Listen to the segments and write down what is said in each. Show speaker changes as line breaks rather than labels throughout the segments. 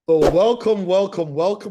So welcome,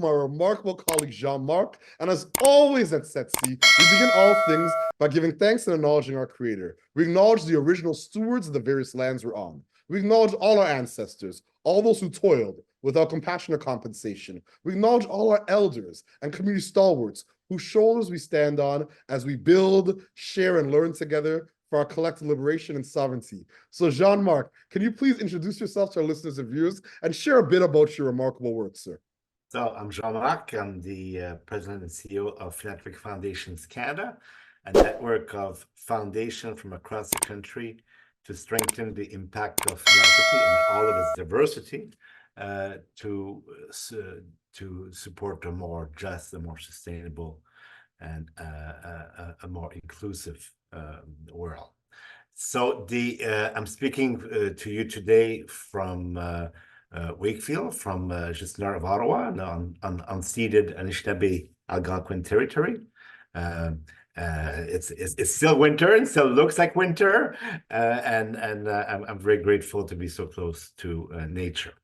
our remarkable colleague Jean-Marc. And as always at Setsi, we begin all things by giving thanks and acknowledging our creator. We acknowledge the original stewards of the various lands we're on. We acknowledge all our ancestors, all those who toiled without compassion or compensation. We acknowledge all our elders and community stalwarts whose shoulders we stand on as we build, share, and learn together for our collective liberation and sovereignty. So Jean-Marc, can you please introduce yourself to our listeners and viewers and share a bit about your remarkable work, sir?
So I'm Jean-Marc. I'm the president and CEO of Philanthropic Foundations Canada, a network of foundations from across the country to strengthen the impact of philanthropy in all of its diversity, to support a more just, a more sustainable, and a more inclusive world. So I'm speaking to you today from Wakefield, from just north of Ottawa, on unceded Anishinaabe Algonquin territory. It's still winter and still looks like winter, and I'm very grateful to be so close to nature.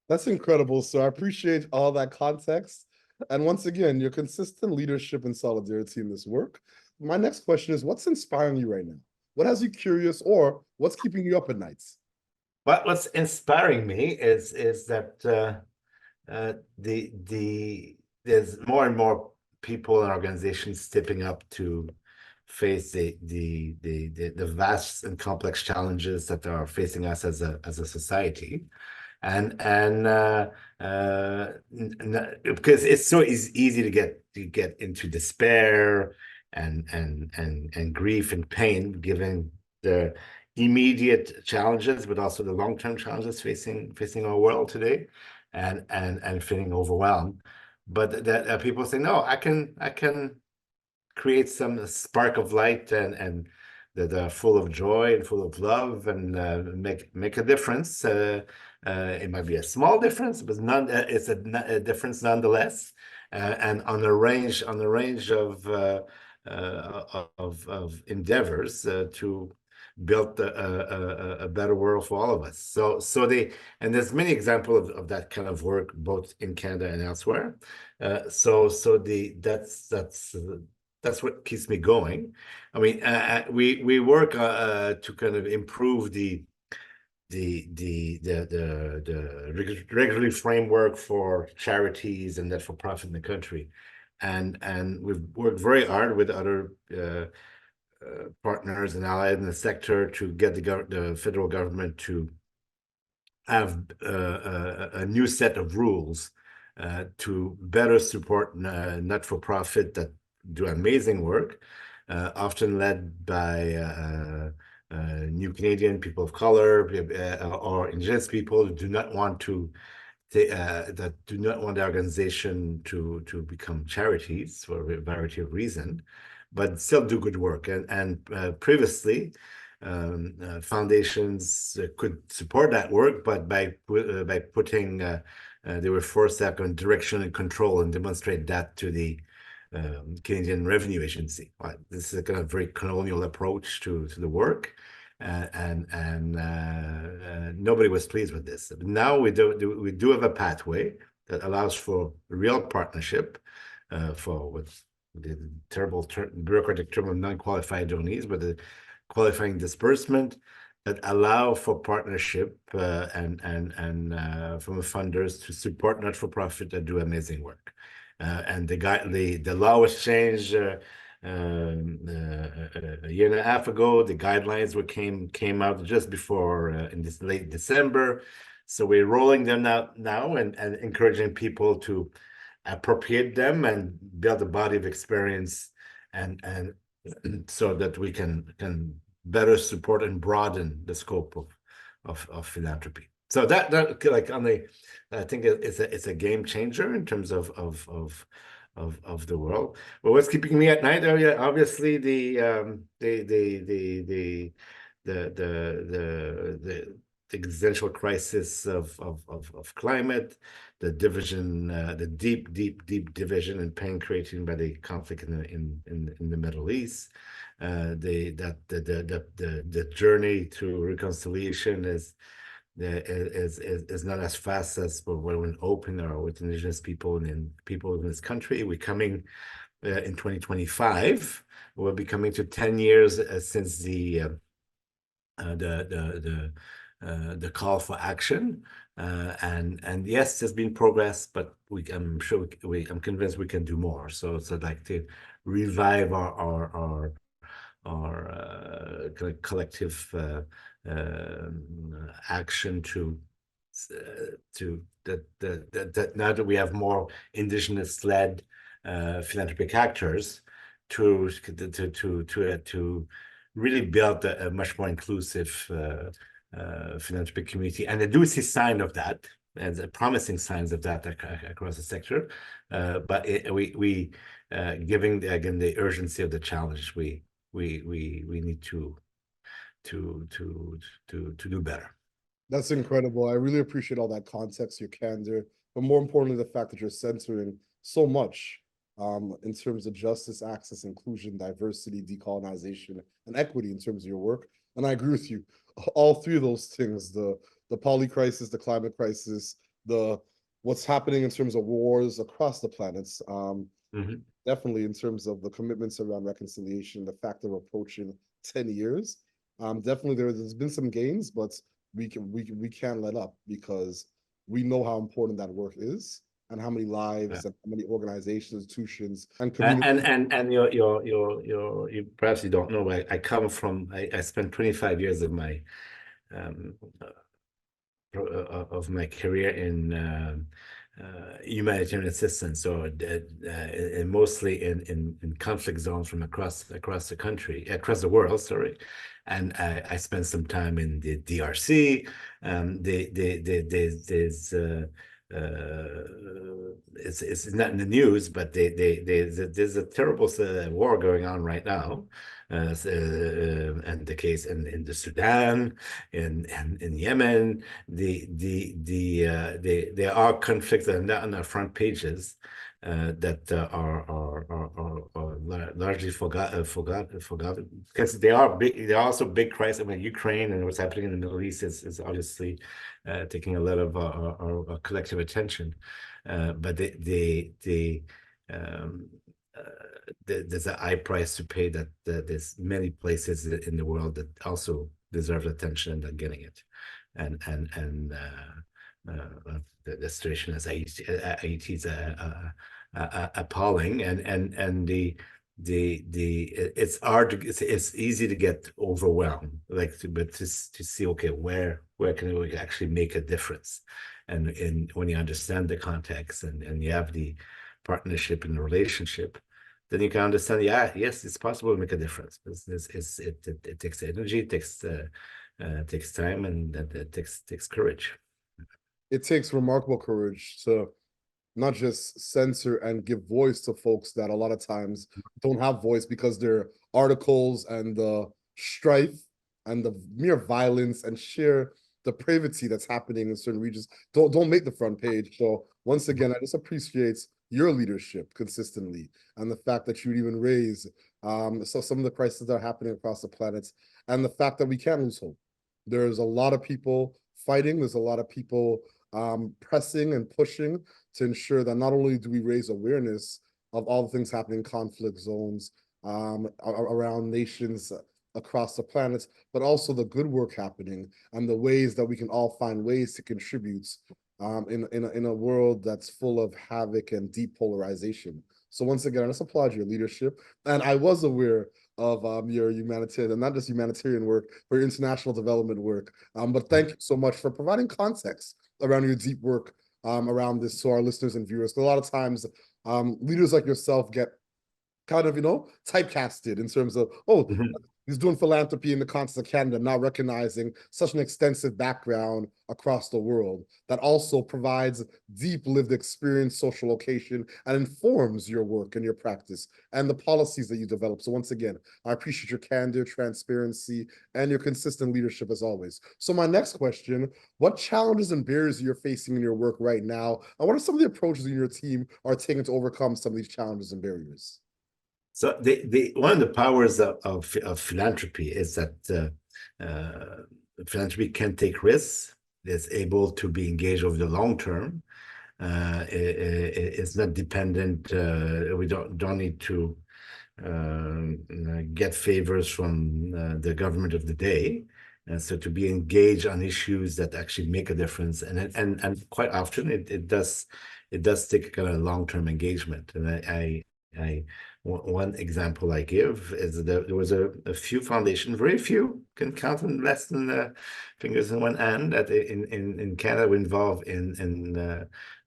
That's incredible, sir. I appreciate all that context. And once again, your consistent leadership and solidarity in this work. My next question is, what's inspiring you right now? What has you curious, or what's keeping you up at nights?
What's inspiring me is that there's more and more people and organizations stepping up to face the vast and complex challenges that are facing us as a society, and because it's so easy to get into despair and grief and pain, given the immediate challenges, but also the long-term challenges facing our world today, and feeling overwhelmed. But that people say, no, I can create some spark of light and that are full of joy and full of love, and make a difference. It might be a small difference, but it's a difference nonetheless. And on a range of endeavors to build a better world for all of us. And there's many examples of that kind of work both in Canada and elsewhere. That's what keeps me going. I mean, we work to kind of improve the regulatory framework for charities and not-for-profit in the country, and we've worked very hard with other partners and allies in the sector to get the federal government to have a new set of rules to better support not-for-profit that do amazing work, often led by New Canadian people of color or Indigenous people who do not want that do not want the organization to become charities for a variety of reasons, but still do good work. And previously, foundations could support that work, but by putting they were forced to act on direction and control and demonstrate that to the Canadian Revenue Agency. This is a kind of very colonial approach to the work, and nobody was pleased with this. But now we do have a pathway that allows for real partnership for with the terrible bureaucratic term of non-qualified donees, but the qualifying disbursement that allow for partnership and from funders to support not-for-profit that do amazing work. And the law was changed a year and a half ago. The guidelines came out just before in this late December. So we're rolling them out now and encouraging people to appropriate them and build a body of experience, and so that we can better support and broaden the scope of philanthropy. So that like I think it's a game changer in terms of the world. But what's keeping me at night? Obviously the existential crisis of climate, the division, the deep division and pain created by the conflict in the Middle East. The journey to reconciliation is is not as fast as when we open or with indigenous people and people in this country. We're coming in 2025. We'll be coming to 10 years since the call for action. And yes, there's been progress, but I'm sure I'm convinced we can do more. So I'd like to revive our collective action that now that we have more indigenous-led philanthropic actors to really build a much more inclusive philanthropic community. And I do see signs of that, and promising signs of that across the sector. But we giving again the urgency of the challenge, we need to do better.
That's incredible. I really appreciate all that context, your candor, but more importantly, the fact that you're centering so much in terms of justice, access, inclusion, diversity, decolonization, and equity in terms of your work. And I agree with you. All three of those things, the poly crisis, the climate crisis, the what's happening in terms of wars across the planets, definitely in terms of the commitments around reconciliation, the fact that we're approaching 10 years. Definitely there's been some gains, but we can't let up because we know how important that work is and how many lives and how many organizations, institutions, and communities.
And you perhaps you don't know, I come from, I spent 25 years of my career in humanitarian assistance, or mostly in conflict zones from across the world, sorry. And I spent some time in the DRC. It's not in the news, but there's a terrible war going on right now, and the case in the Sudan, in Yemen. There are conflicts that are not on our front pages, that are largely forgotten because they are big. They are also big crises. I mean, Ukraine and what's happening in the Middle East is obviously taking a lot of our collective attention. But there's a high price to pay that there's many places in the world that also deserve attention and are getting it, and the situation as Haiti is appalling, and it's hard it's easy to get overwhelmed, but to see, okay, where can we actually make a difference, and when you understand the context and you have the partnership and the relationship, then you can understand, yes, it's possible to make a difference. It takes energy, it takes time, and it takes courage.
It takes remarkable courage to not just censor and give voice to folks that a lot of times don't have voice because their articles and the strife and the mere violence and sheer depravity that's happening in certain regions don't make the front page. So once again, I just appreciate your leadership consistently and the fact that you would even raise some of the crises that are happening across the planet, and the fact that we can't lose hope. There's a lot of people fighting. There's a lot of people pressing and pushing to ensure that not only do we raise awareness of all the things happening in conflict zones around nations across the planet, but also the good work happening and the ways that we can all find ways to contribute in a world that's full of havoc and deep polarization. So once again, I just applaud your leadership. And I was aware of your humanitarian, and not just humanitarian work, but your international development work. But thank you so much for providing context around your deep work around this to our listeners and viewers. A lot of times, leaders like yourself get kind of, typecasted in terms of, he's doing philanthropy in the context of Canada, not recognizing such an extensive background across the world that also provides deep lived experience, social location, and informs your work and your practice and the policies that you develop. So once again, I appreciate your candor, transparency, and your consistent leadership as always. So my next question, what challenges and barriers you're facing in your work right now? And what are some of the approaches you and your team are taking to overcome some of these challenges and barriers?
So one of the powers of philanthropy is that philanthropy can take risks, is able to be engaged over the long term. It's not dependent. We don't need to get favors from the government of the day. And so to be engaged on issues that actually make a difference, and quite often it does take a kind of long-term engagement. And one example I give is that there was a few foundations, very few, can count on less than fingers in one hand, that in Canada were involved in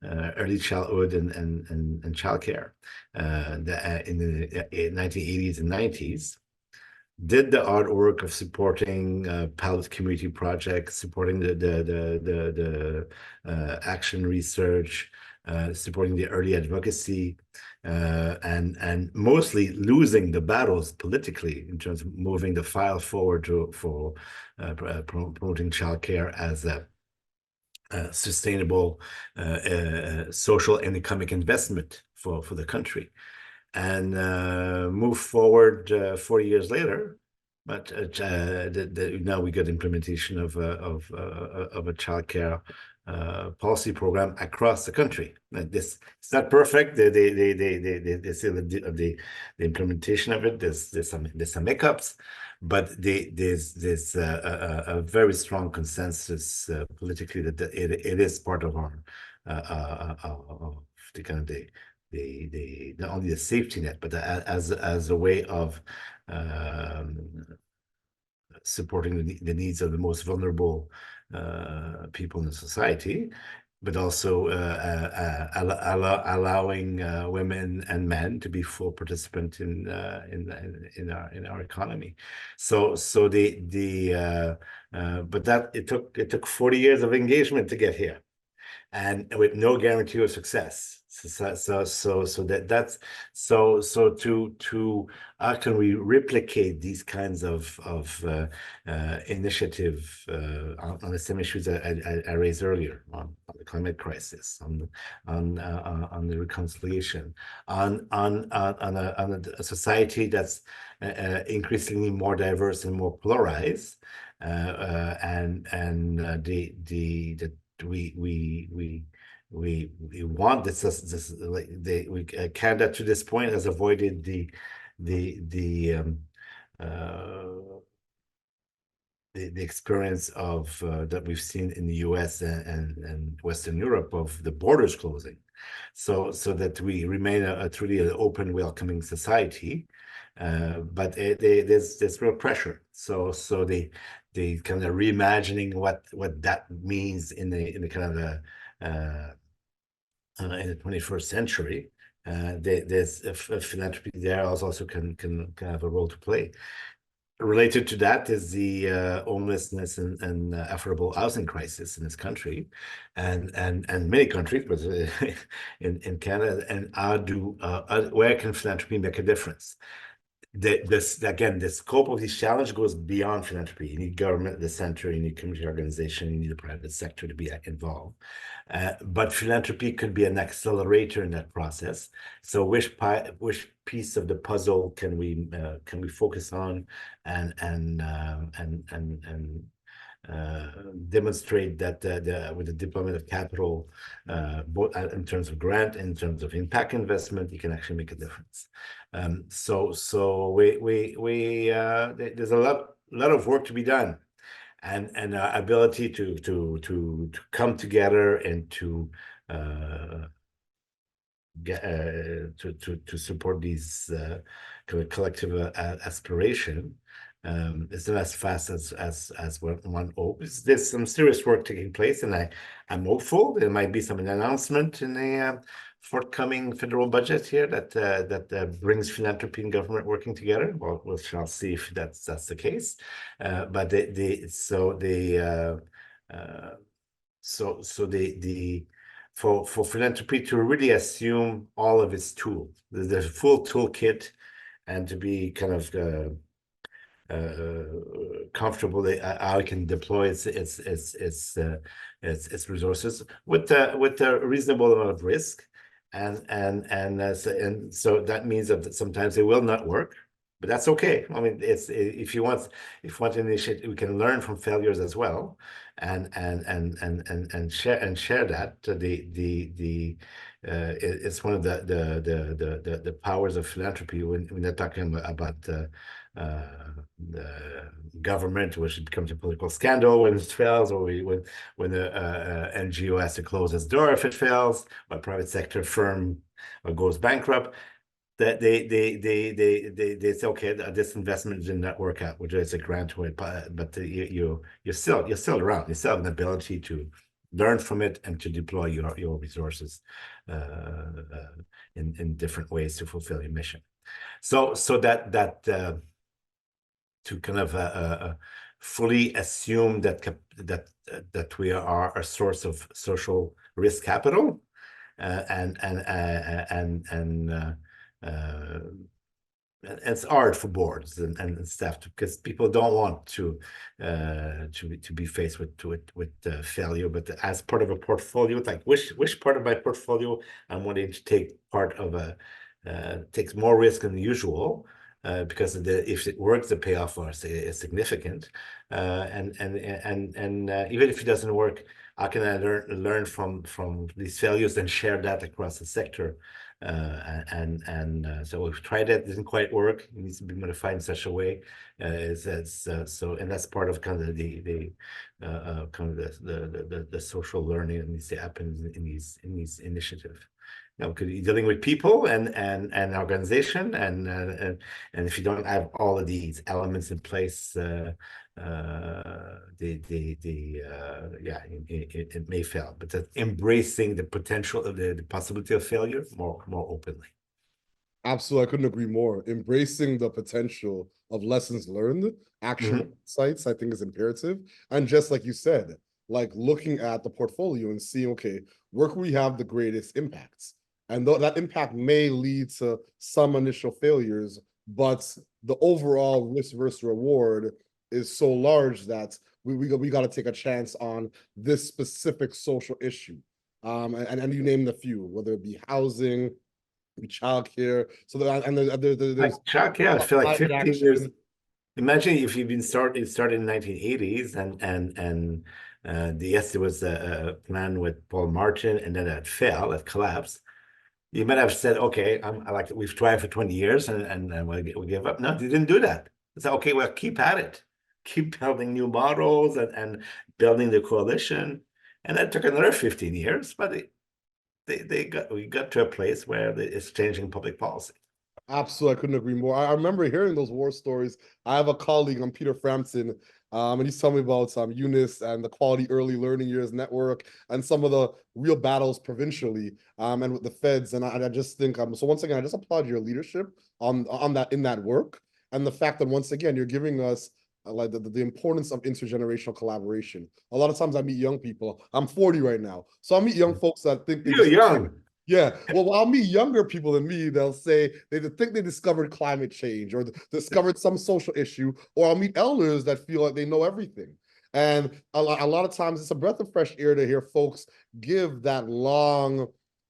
early childhood and childcare in the 1980s and 90s. Did the hard work of supporting pilot community projects, supporting the action research, supporting the early advocacy, and mostly losing the battles politically in terms of moving the file forward for promoting childcare as a sustainable social and economic investment for the country. And move forward 40 years later, but now we got implementation of a childcare policy program across the country. It's not perfect. They say the implementation of it. There's some hiccups, but there's a very strong consensus politically that it is part of our the kind of not only the safety net, but as a way of supporting the needs of the most vulnerable people in the society, but also allowing women and men to be full participant in our economy. So but that it took 40 years of engagement to get here, and with no guarantee of success. To how can we replicate these kinds of initiative on the same issues I raised earlier, on the climate crisis, on the reconciliation, on a society that's increasingly more diverse and more polarized, we want this like Canada to this point has avoided the experience of that we've seen in the US and Western Europe of the borders closing, so that we remain a truly open, welcoming society. But there's real pressure. So they kind of reimagining what that means in the kind of the in the 21st century. There's a philanthropy there also can have a role to play. Related to that is the homelessness and affordable housing crisis in this country, and many countries, but in Canada. And where can philanthropy make a difference? The scope of this challenge goes beyond philanthropy. You need government at the center, you need community organization, you need the private sector to be involved. But philanthropy could be an accelerator in that process. So which piece of the puzzle can we focus on and demonstrate that with the deployment of capital, both in terms of grant and in terms of impact investment, you can actually make a difference. So there's a lot of work to be done, and ability to come together and to support these collective aspiration. It's not as fast as one hopes. There's some serious work taking place, and I'm hopeful there might be some announcement in the forthcoming federal budget here that brings philanthropy and government working together. Well, we shall see if that's the case. But for philanthropy to really assume all of its tools, the full toolkit, and to be kind of comfortable that how it can deploy its resources with a reasonable amount of risk, and so that means that sometimes it will not work, but that's okay. I mean, it's if you want an initiative, we can learn from failures as well, and share that. It's one of the powers of philanthropy when they're talking about the government, which becomes a political scandal when it fails, or when the NGO has to close its door if it fails, or a private sector firm goes bankrupt. That they say, okay, this investment did not work out, which is a grant way, but you're still around. You still have an ability to learn from it and to deploy your resources in different ways to fulfill your mission. So that to kind of fully assume that we are a source of social risk capital, and it's hard for boards and staff because people don't want to be faced with failure. But as part of a portfolio, like which part of my portfolio I'm wanting to take part of takes more risk than usual. Because if it works, the payoff is significant, and even if it doesn't work, how can I learn from these failures and share that across the sector? So we've tried it, didn't quite work. It needs to be modified in such a way, so, and that's part of kind of the social learning that needs to happen in these initiatives. Now, because you're dealing with people and organization, and if you don't have all of these elements in place, it may fail. But that's embracing the potential of the possibility of failure more openly.
Absolutely, I couldn't agree more. Embracing the potential of lessons learned, actionable insights, I think is imperative. And just like you said, like looking at the portfolio and seeing, okay, where can we have the greatest impacts? And that impact may lead to some initial failures, but the overall risk versus reward is so large that we got to take a chance on this specific social issue. And you named a few, whether it be housing, childcare. So there's
childcare. I feel like 15
action.
years. Imagine if you've been started in the 1980s, yes, there was a plan with Paul Martin, and then it failed, it collapsed. You might have said, okay, we've tried for 20 years and we'll give up. No, they didn't do that. It's like, okay, well, keep at it. Keep building new models and building the coalition. And that took another 15 years, but we got to a place where it's changing public policy.
Absolutely, I couldn't agree more. I remember hearing those war stories. I have a colleague, Peter Frampton, and he's telling me about Eunice and the Quality Early Learning Years Network and some of the real battles provincially and with the feds. And I just think so. Once again, I just applaud your leadership on that in that work, and the fact that once again you're giving us like the importance of intergenerational collaboration. A lot of times I meet young people. I'm 40 right now, so I meet young folks that think
you're young.
Yeah, well, I'll meet younger people than me. They'll say they think they discovered climate change or discovered some social issue, or I'll meet elders that feel like they know everything. And a lot of times it's a breath of fresh air to hear folks give that long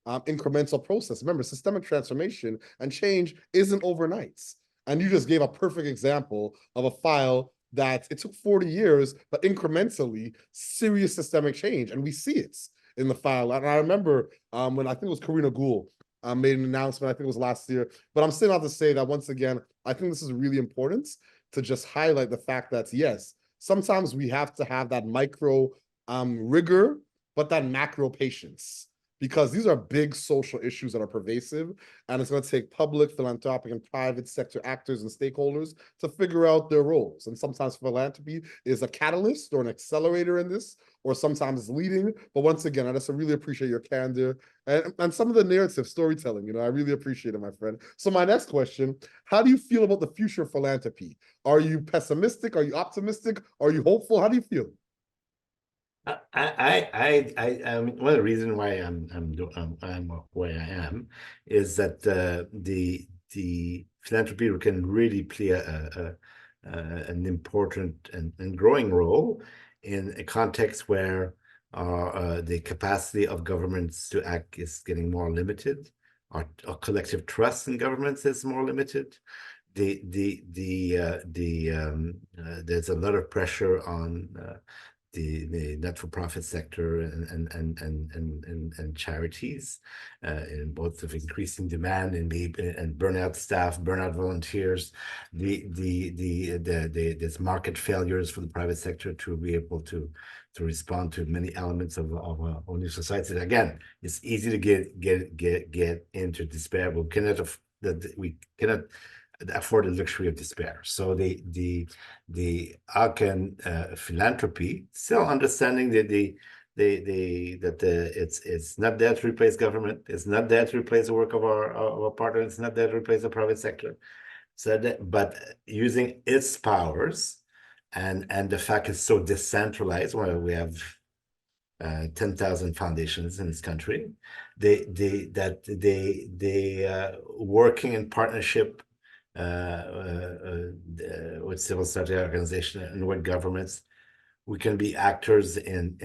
incremental process. Remember, systemic transformation and change isn't overnight. And you just gave a perfect example of a file that it took 40 years, but incrementally serious systemic change. And we see it in the file. And I remember when I think it was Karina Gould made an announcement, I think it was last year, but I'm still not to say that once again, I think this is really important to just highlight the fact that yes, sometimes we have to have that micro rigor, but that macro patience, because these are big social issues that are pervasive, and it's going to take public, philanthropic, and private sector actors and stakeholders to figure out their roles. And sometimes philanthropy is a catalyst or an accelerator in this, or sometimes it's leading. But once again, I just really appreciate your candor and some of the narrative storytelling. I really appreciate it, my friend. So my next question, how do you feel about the future of philanthropy? Are you pessimistic? Are you optimistic? Are you hopeful? How do you feel?
One of the reasons why I'm where I am is that the philanthropy can really play an important and growing role in a context where the capacity of governments to act is getting more limited. Our collective trust in governments is more limited. there's a lot of pressure on the not-for-profit sector and charities in both of increasing demand and burnout staff, burnout volunteers, there's market failures for the private sector to be able to respond to many elements of our new society. Again, it's easy to get into despair, but we cannot afford the luxury of despair. So the Aachen philanthropy, still understanding that it's not there to replace government, it's not there to replace the work of our partners, it's not there to replace the private sector. So but using its powers and the fact it's so decentralized, where we have 10,000 foundations in this country, they working in partnership with civil society organizations and with governments, we can be actors in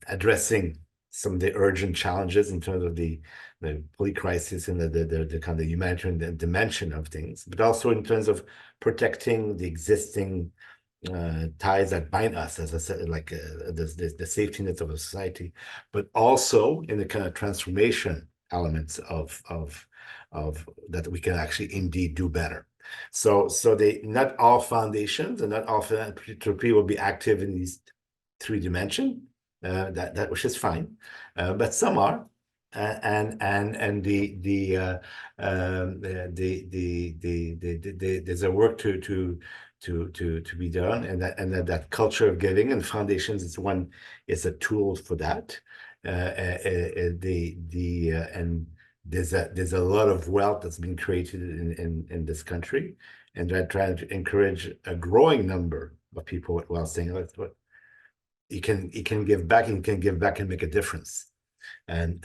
addressing some of the urgent challenges in terms of the police crisis and the kind of humanitarian dimension of things, but also in terms of protecting the existing ties that bind us, as I said, like the safety nets of a society, but also in the kind of transformation elements of that we can actually indeed do better. So not all foundations and not all philanthropy will be active in these three dimensions, that which is fine, but some are. There's a work to be done, and that culture of giving and foundations is a tool for that. And there's a lot of wealth that's been created in this country, and they're trying to encourage a growing number of people with wealth, saying, "Look, you can give back, and you can give back and make a difference." And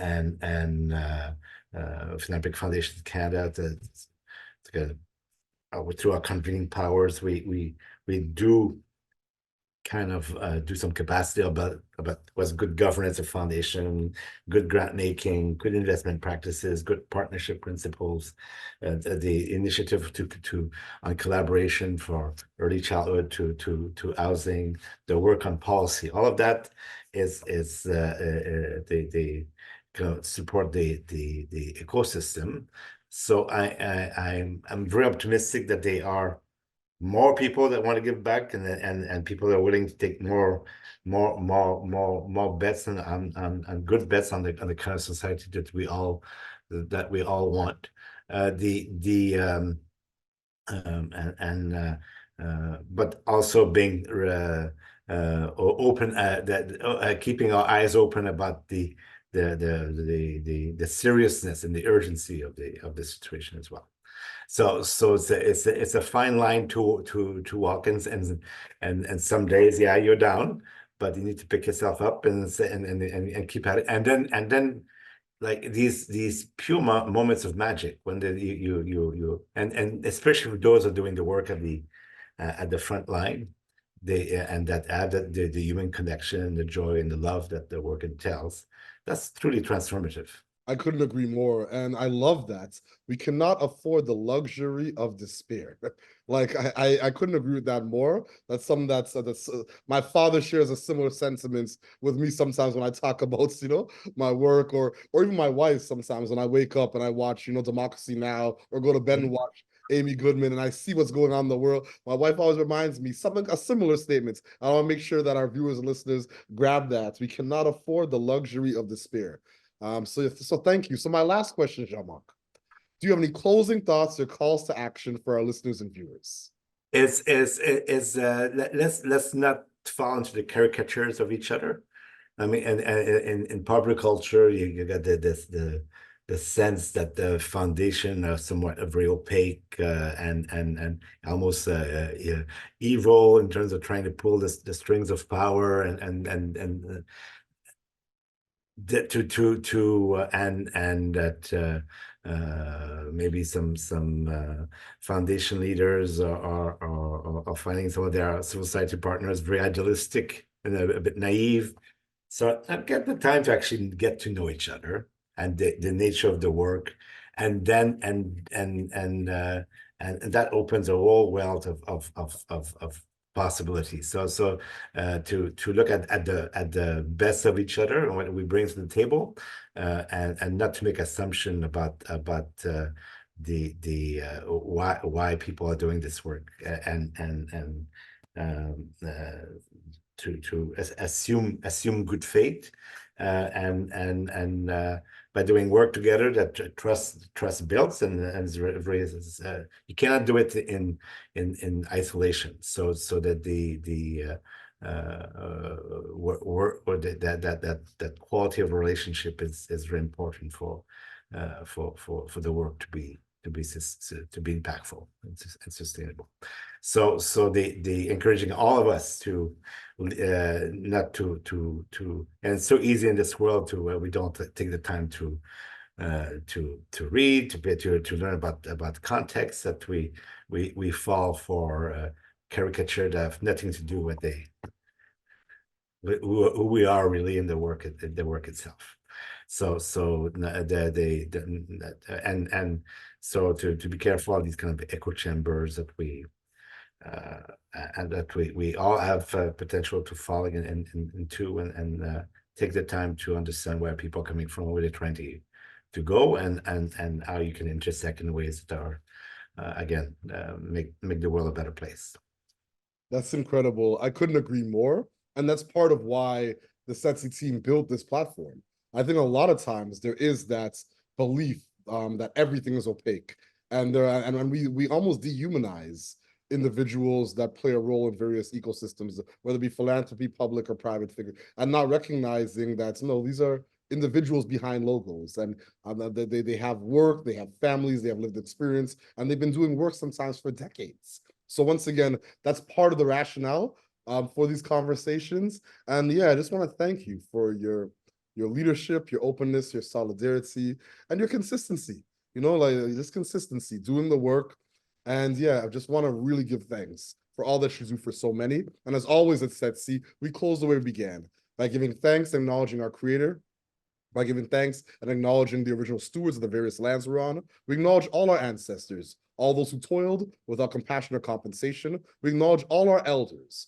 Philanthropic Foundation of Canada, through our convening powers, we do kind of do some capacity about what's good governance of foundation, good grant making, good investment practices, good partnership principles, the initiative on collaboration for early childhood to housing, the work on policy. All of that is they kind of support the ecosystem. So I'm very optimistic that they are more people that want to give back, and people that are willing to take more bets on good bets on the kind of society that we all want. But also being open, keeping our eyes open about the seriousness and the urgency of the situation as well. So it's a fine line to walk, and some days, yeah, you're down, but you need to pick yourself up and keep at it, and then like these pure moments of magic when you and especially for those who are doing the work at the front line, and that add the human connection and the joy and the love that the work entails. That's truly transformative.
I couldn't agree more. And I love that. We cannot afford the luxury of despair. Like I couldn't agree with that more. That's something that's my father shares a similar sentiments with me sometimes when I talk about, my work, or even my wife sometimes when I wake up and I watch, Democracy Now, or go to bed and watch Amy Goodman, and I see what's going on in the world. My wife always reminds me a similar statement. I want to make sure that our viewers and listeners grab that. We cannot afford the luxury of despair. So thank you. So my last question, Jean-Marc, do you have any closing thoughts or calls to action for our listeners and viewers?
Let's not fall into the caricatures of each other. I mean, and in popular culture, you got the sense that the foundation are somewhat very opaque and almost evil in terms of trying to pull the strings of power and that maybe some foundation leaders are finding some of their civil society partners very idealistic and a bit naive. So I get the time to actually get to know each other and the nature of the work, and then and that opens a whole wealth of possibilities. So to look at the best of each other and what we bring to the table, and not to make assumption about why people are doing this work, and to assume good faith, and by doing work together, that trust builds, and raises. You cannot do it in isolation. So that that quality of relationship is very important for the work to be impactful and sustainable. So the encouraging all of us to not to and it's so easy in this world to we don't take the time to read, to learn about context, that we fall for caricature that have nothing to do with who we are really in the work itself. So and so to be careful of these kind of echo chambers that we and that we all have potential to fall into, and take the time to understand where people are coming from, where they're trying to go, and how you can intersect in ways that are again make the world a better place.
That's incredible. I couldn't agree more. And that's part of why the Setsi team built this platform. I think a lot of times there is that belief that everything is opaque, and we almost dehumanize individuals that play a role in various ecosystems, whether it be philanthropy, public or private figure, and not recognizing that no, these are individuals behind logos, and they have work, they have families, they have lived experience, and they've been doing work sometimes for decades. So once again, that's part of the rationale for these conversations. And yeah, I just want to thank you for your leadership, your openness, your solidarity, and your consistency. You know, like this consistency, doing the work. And yeah, I just want to really give thanks for all that you do for so many. And as always at Setsi, we close the way we began, by giving thanks and acknowledging our creator, by giving thanks and acknowledging the original stewards of the various lands we're on. We acknowledge all our ancestors, all those who toiled without compassion or compensation. We acknowledge all our elders,